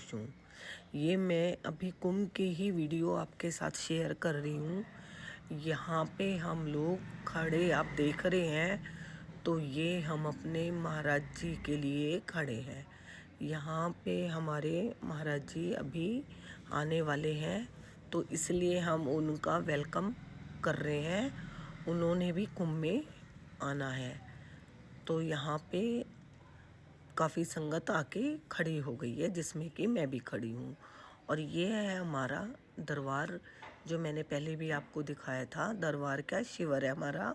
खुश हूँ। ये मैं अभी कुंभ की ही वीडियो आपके साथ शेयर कर रही हूँ। यहाँ पे हम लोग खड़े आप देख रहे हैं, तो ये हम अपने महाराज जी के लिए खड़े हैं। यहाँ पे हमारे महाराज जी अभी आने वाले हैं, तो इसलिए हम उनका वेलकम कर रहे हैं। उन्होंने भी कुंभ में आना है, तो यहाँ पे काफ़ी संगत आके खड़ी हो गई है, जिसमें कि मैं भी खड़ी हूँ। और ये है हमारा दरबार, जो मैंने पहले भी आपको दिखाया था। दरबार का शिविर है हमारा,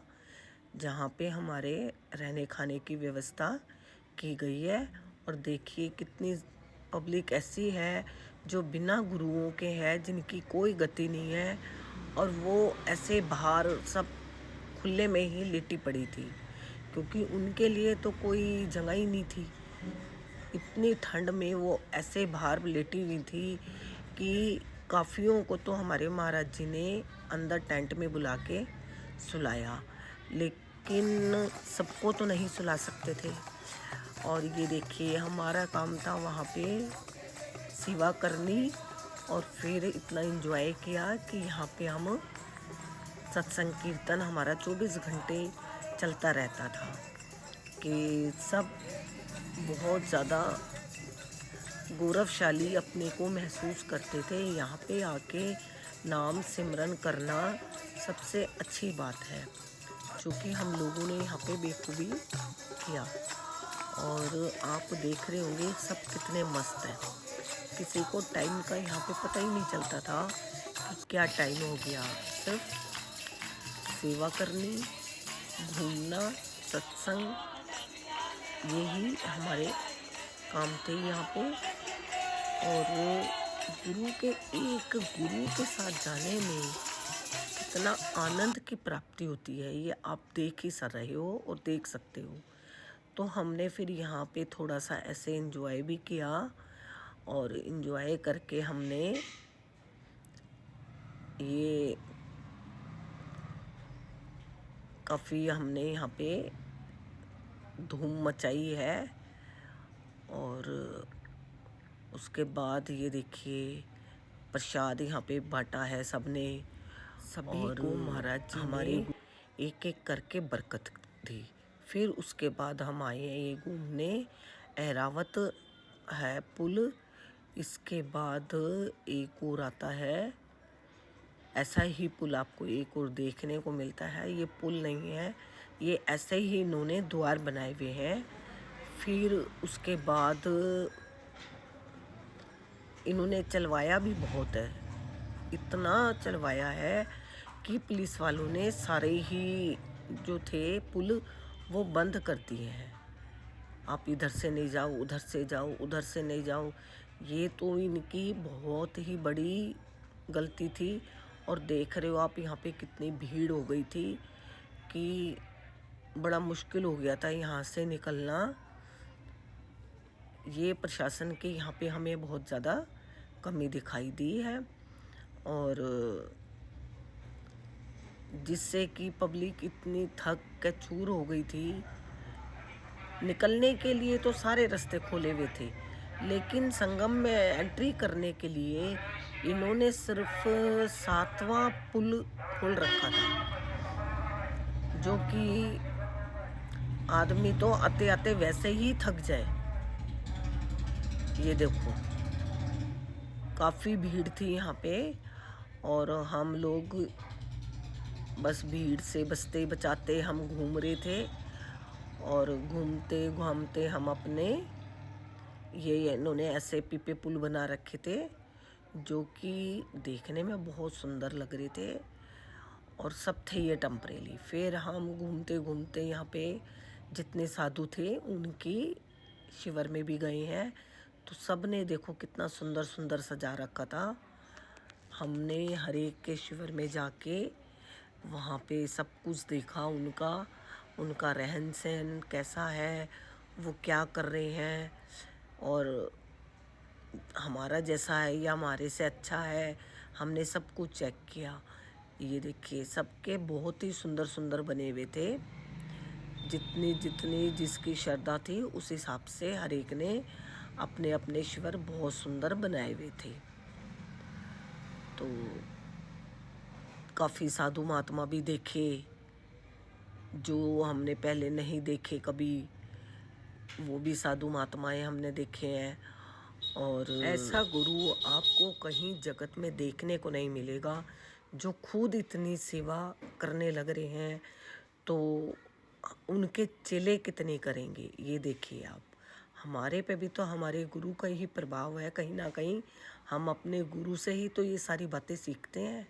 जहाँ पे हमारे रहने खाने की व्यवस्था की गई है। और देखिए कितनी पब्लिक ऐसी है जो बिना गुरुओं के है, जिनकी कोई गति नहीं है, और वो ऐसे बाहर सब खुले में ही लेटी पड़ी थी, क्योंकि उनके लिए तो कोई जगह ही नहीं थी। इतनी ठंड में वो ऐसे बाहर लेटी हुई थी कि काफियों को तो हमारे महाराज जी ने अंदर टेंट में बुला के सुलाया, लेकिन सबको तो नहीं सुला सकते थे। और ये देखिए हमारा काम था वहाँ पे सेवा करनी, और फिर इतना एंजॉय किया कि यहाँ पे हम सत्संग कीर्तन हमारा 24 घंटे चलता रहता था, कि सब बहुत ज़्यादा गौरवशाली अपने को महसूस करते थे। यहाँ पे आके नाम सिमरन करना सबसे अच्छी बात है, क्योंकि हम लोगों ने यहाँ पे बेखूबी किया। और आप देख रहे होंगे सब कितने मस्त हैं। किसी को टाइम का यहाँ पे पता ही नहीं चलता था कि क्या टाइम हो गया। सिर्फ सेवा करनी, घूमना, सत्संग, यही हमारे काम थे यहाँ पे। और गुरु के साथ जाने में कितना आनंद की प्राप्ति होती है, ये आप देख ही सर रहे हो और देख सकते हो। तो हमने फिर यहाँ पे थोड़ा सा ऐसे एंजॉय भी किया, और एंजॉय करके हमने ये काफ़ी हमने यहाँ पे धूम मचाई है। और उसके बाद ये देखिए प्रसाद यहाँ पे बांटा है सबने, सभी को महाराज जी हमारे एक एक करके बरकत दी। फिर उसके बाद हम आए हैं ये घूमने, ऐरावत है पुल। इसके बाद एक और आता है, ऐसा ही पुल आपको एक और देखने को मिलता है। ये पुल नहीं है, ये ऐसे ही इन्होंने द्वार बनाए हुए हैं। फिर उसके बाद इन्होंने चलवाया भी बहुत है, इतना चलवाया है कि पुलिस वालों ने सारे ही जो थे पुल वो बंद कर दिए हैं। आप इधर से नहीं जाओ, उधर से जाओ, उधर से नहीं जाओ। ये तो इनकी बहुत ही बड़ी गलती थी। और देख रहे हो आप यहाँ पे कितनी भीड़ हो गई थी कि बड़ा मुश्किल हो गया था यहाँ से निकलना। ये प्रशासन के यहाँ पे हमें बहुत ज़्यादा कमी दिखाई दी है, और जिससे कि पब्लिक इतनी थक के चूर हो गई थी। निकलने के लिए तो सारे रास्ते खोले हुए थे, लेकिन संगम में एंट्री करने के लिए इन्होंने सिर्फ 7वां पुल खोल रखा था, जो कि आदमी तो आते आते वैसे ही थक जाए। ये देखो काफ़ी भीड़ थी यहाँ पे, और हम लोग बस भीड़ से बचते बचाते हम घूम रहे थे। और घूमते घूमते हम अपने ये इन्होंने ऐसे पीपे पुल बना रखे थे, जो कि देखने में बहुत सुंदर लग रहे थे, और सब थे ये टेम्परेरी। फिर हम घूमते घूमते यहाँ पे जितने साधु थे उनकी शिविर में भी गए हैं, तो सब ने देखो कितना सुंदर सुंदर सजा रखा था। हमने हर एक के शिविर में जाके वहाँ पे सब कुछ देखा, उनका रहन सहन कैसा है, वो क्या कर रहे हैं, और हमारा जैसा है या हमारे से अच्छा है, हमने सब कुछ चेक किया। ये देखिए सबके बहुत ही सुंदर सुंदर बने हुए थे। जितनी जितनी जिसकी श्रद्धा थी उस हिसाब से हर एक ने अपने अपने शिविर बहुत सुंदर बनाए हुए थे। तो काफ़ी साधु महात्मा भी देखे जो हमने पहले नहीं देखे कभी, वो भी साधु महात्माएं हमने देखे हैं। और ऐसा गुरु आपको कहीं जगत में देखने को नहीं मिलेगा जो खुद इतनी सेवा करने लग रहे हैं, तो उनके चेले कितने करेंगे ये देखिए आप। हमारे पे भी तो हमारे गुरु का ही प्रभाव है, कहीं ना कहीं हम अपने गुरु से ही तो ये सारी बातें सीखते हैं।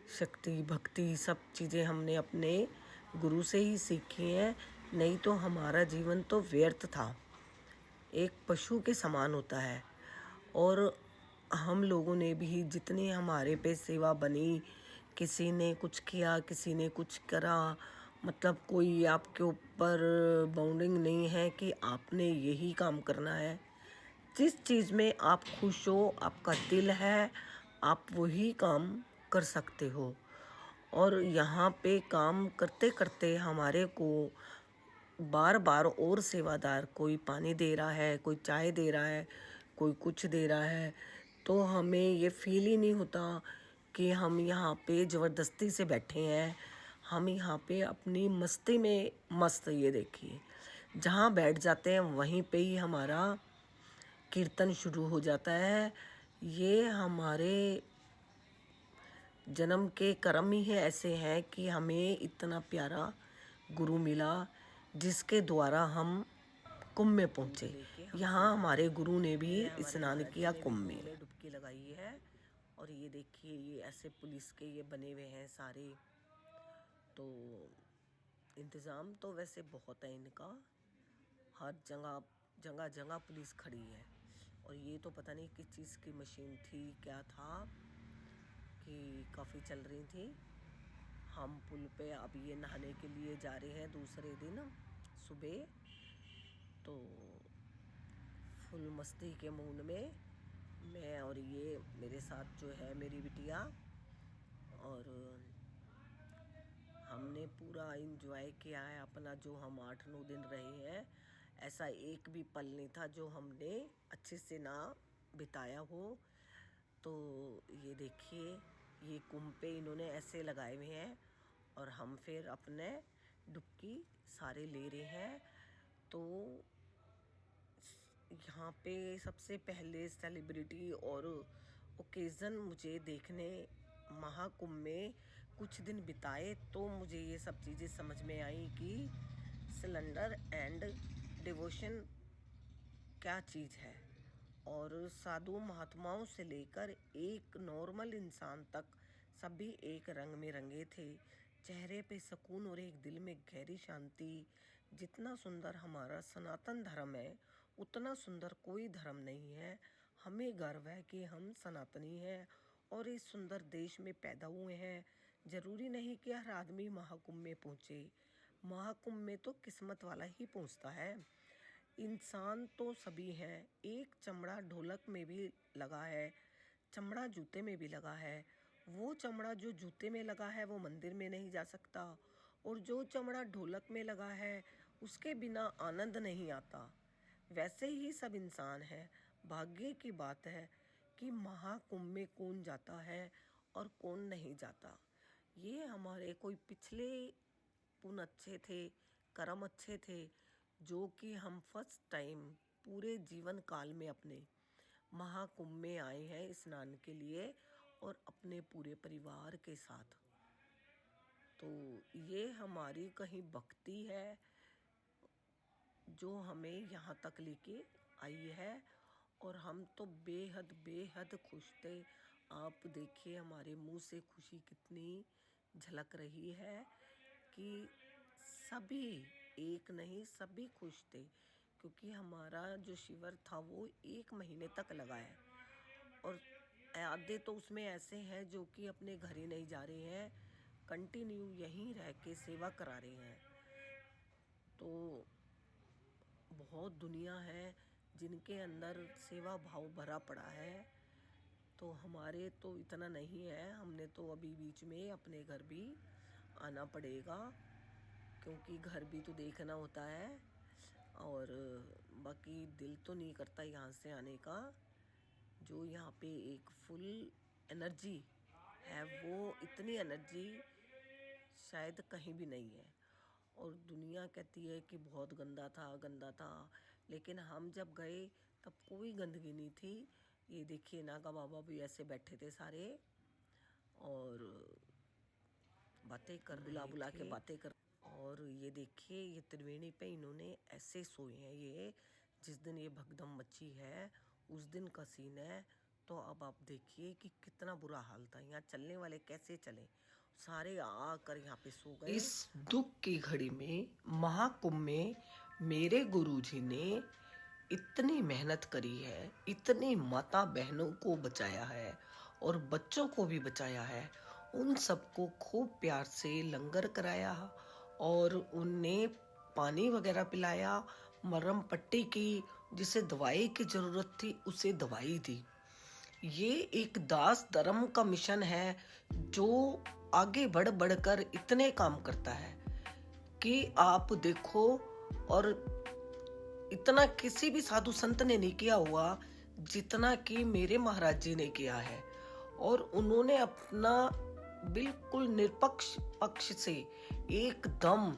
शक्ति भक्ति सब चीज़ें हमने अपने गुरु से ही सीखी हैं, नहीं तो हमारा जीवन तो व्यर्थ था, एक पशु के समान होता है। और हम लोगों ने भी जितनी हमारे पे सेवा बनी, किसी ने कुछ किया किसी ने कुछ करा, मतलब कोई आपके ऊपर बाउंडिंग नहीं है कि आपने यही काम करना है। जिस चीज़ में आप खुश हो, आपका दिल है, आप वही काम कर सकते हो। और यहाँ पे काम करते करते हमारे को बार बार और सेवादार, कोई पानी दे रहा है, कोई चाय दे रहा है, कोई कुछ दे रहा है, तो हमें ये फील ही नहीं होता कि हम यहाँ पे ज़बरदस्ती से बैठे हैं। हम यहाँ पे अपनी मस्ती में मस्त, ये देखिए जहाँ बैठ जाते हैं वहीं पे ही हमारा कीर्तन शुरू हो जाता है। ये हमारे जन्म के कर्म ही है, ऐसे हैं कि हमें इतना प्यारा गुरु मिला जिसके द्वारा हम कुंभ में पहुँचे। यहाँ हमारे गुरु ने भी स्नान किया कुंभ में, डुबकी लगाई है। और ये देखिए ये ऐसे पुलिस के ये बने हुए हैं सारे। तो इंतज़ाम तो वैसे बहुत है इनका, हर जगह जगह जगह पुलिस खड़ी है। और ये तो पता नहीं किस चीज़ की मशीन थी, क्या था कि काफ़ी चल रही थी। हम पुल पे अब ये नहाने के लिए जा रहे हैं दूसरे दिन सुबह। तो फुल मस्ती के मूड में मैं और ये मेरे साथ जो है मेरी बिटिया, और हमने पूरा एंजॉय किया है अपना, जो हम 8-9 दिन रहे हैं। ऐसा एक भी पल नहीं था जो हमने अच्छे से ना बिताया हो। तो ये देखिए ये कुंभ पे इन्होंने ऐसे लगाए हुए हैं और हम फिर अपने डुबकी सारे ले रहे हैं। तो यहाँ पे सबसे पहले सेलिब्रिटी और ओकेज़न मुझे देखने महाकुंभ में कुछ दिन बिताए, तो मुझे ये सब चीज़ें समझ में आई कि सिलेंडर एंड डिवोशन क्या चीज़ है। और साधु महात्माओं से लेकर एक नॉर्मल इंसान तक सभी एक रंग में रंगे थे, चेहरे पे सुकून और एक दिल में गहरी शांति। जितना सुंदर हमारा सनातन धर्म है उतना सुंदर कोई धर्म नहीं है। हमें गर्व है कि हम सनातनी हैं और इस सुंदर देश में पैदा हुए हैं। ज़रूरी नहीं कि हर आदमी महाकुंभ में पहुँचे, महाकुंभ में तो किस्मत वाला ही पहुँचता है। इंसान तो सभी हैं, एक चमड़ा ढोलक में भी लगा है, चमड़ा जूते में भी लगा है। वो चमड़ा जो जूते में लगा है वो मंदिर में नहीं जा सकता, और जो चमड़ा ढोलक में लगा है उसके बिना आनंद नहीं आता। वैसे ही सब इंसान है। भाग्य की बात है कि महाकुंभ में कौन जाता है और कौन नहीं जाता। ये हमारे कोई पिछले पुण्य अच्छे थे, कर्म अच्छे थे, जो कि हम फर्स्ट टाइम पूरे जीवन काल में अपने महाकुंभ में आए हैं स्नान के लिए और अपने पूरे परिवार के साथ। तो ये हमारी कहीं भक्ति है जो हमें यहाँ तक लेके आई है, और हम तो बेहद बेहद खुश थे। आप देखिए हमारे मुंह से खुशी कितनी झलक रही है कि सभी, एक नहीं सभी खुश थे, क्योंकि हमारा जो शिविर था वो 1 महीने तक लगा है। और आधे तो उसमें ऐसे हैं जो कि अपने घर ही नहीं जा रहे हैं, कंटिन्यू यहीं रह के सेवा करा रहे हैं। तो बहुत दुनिया है जिनके अंदर सेवा भाव भरा पड़ा है। तो हमारे तो इतना नहीं है, हमने तो अभी बीच में अपने घर भी आना पड़ेगा, क्योंकि घर भी तो देखना होता है। और बाकी दिल तो नहीं करता यहाँ से आने का। जो यहाँ पे एक फुल एनर्जी है, वो इतनी एनर्जी शायद कहीं भी नहीं है। और दुनिया कहती है कि बहुत गंदा था गंदा था, लेकिन हम जब गए तब कोई गंदगी नहीं थी। ये देखिए नागा बाबा भी ऐसे बैठे थे सारे, और बातें कर बुला बुला के बातें कर। और ये देखिए ये त्रिवेणी पे इन्होंने ऐसे सोए हैं। ये जिस दिन ये भगदम मची है उस दिन का सीन है। तो अब आप देखिए कि कितना बुरा हाल था। यहाँ चलने वाले कैसे चले, सारे आकर यहाँ पे सो गए। इस दुख की घड़ी में महाकुंभ में मेरे गुरुजी ने इतनी मेहनत करी है, इतनी माता बहनों को बचाया है और बच्चों को भी बचाया है। उन सबको खूब प्यार से लंगर कराया और उन्हें पानी वगैरह पिलाया, मरहम पट्टी की, जिसे दवाई की जरूरत थी उसे दवाई दी। ये एक दास धर्म का मिशन है जो आगे बढ़ बढ़कर इतने काम करता है कि आप देखो। और इतना किसी भी साधु संत ने नहीं किया हुआ जितना कि मेरे महाराज जी ने किया है। और उन्होंने अपना बिल्कुल निष्पक्ष पक्ष से एकदम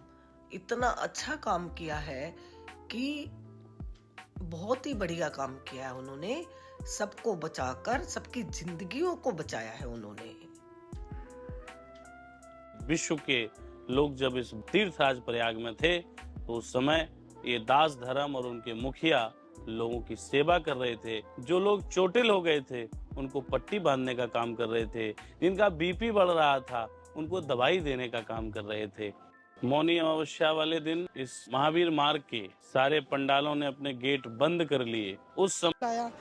इतना अच्छा काम किया है कि बहुत ही बढ़िया काम किया है उन्होंने। सबको बचाकर सबकी जिंदगियों को बचाया है उन्होंने। विश्व के लोग जब इस तीर्थराज प्रयाग में थे तो उस समय ये दास धर्म और उनके मुखिया लोगों की सेवा कर रहे थे। जो लोग चोटिल हो गए थे उनको पट्टी बांधने का काम कर रहे थे, जिनका बीपी बढ़ रहा था उनको दवाई देने का काम कर रहे थे। मौनी अमावस्या वाले दिन इस महावीर मार्ग के सारे पंडालों ने अपने गेट बंद कर लिए। उस समय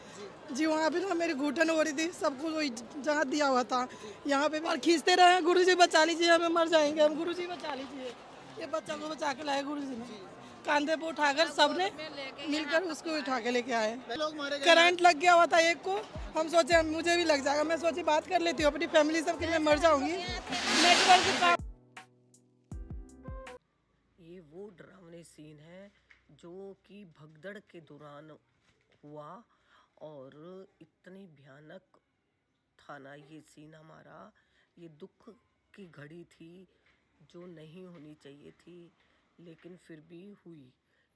जी वहाँ पे ना मेरी घुटन हो रही थी, सबको वही जहाँ दिया हुआ था। यहाँ पे बार खींचते रहे, गुरुजी बचा लीजिए, हमें मर जाएंगे हम, गुरुजी बचा लीजिए। ये बच्चा को बचा के लाए गुरुजी ने, कांधे पे उठाकर सबने मिलकर उसको उठा के लेके आए। करंट लग गया हुआ था एक को, हम सोचे मुझे भी लग जाएगा। मैं सोची बात कर लेती हूँ अपनी फैमिली से कि मैं मर जाऊंगी। नेटवर्क ये वो डरावने सीन है जो कि भगदड़ के दौरान हुआ और इतनी भयानक था ना ये सीन हमारा। ये दुख की घड़ी थी जो नहीं होनी चाहिए थी, लेकिन फिर भी हुई,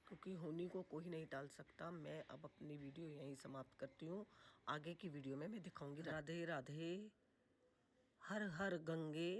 क्योंकि होनी को कोई नहीं टाल सकता। मैं अब अपनी वीडियो यहीं समाप्त करती हूँ। आगे की वीडियो में मैं दिखाऊंगी। राधे राधे, हर हर गंगे।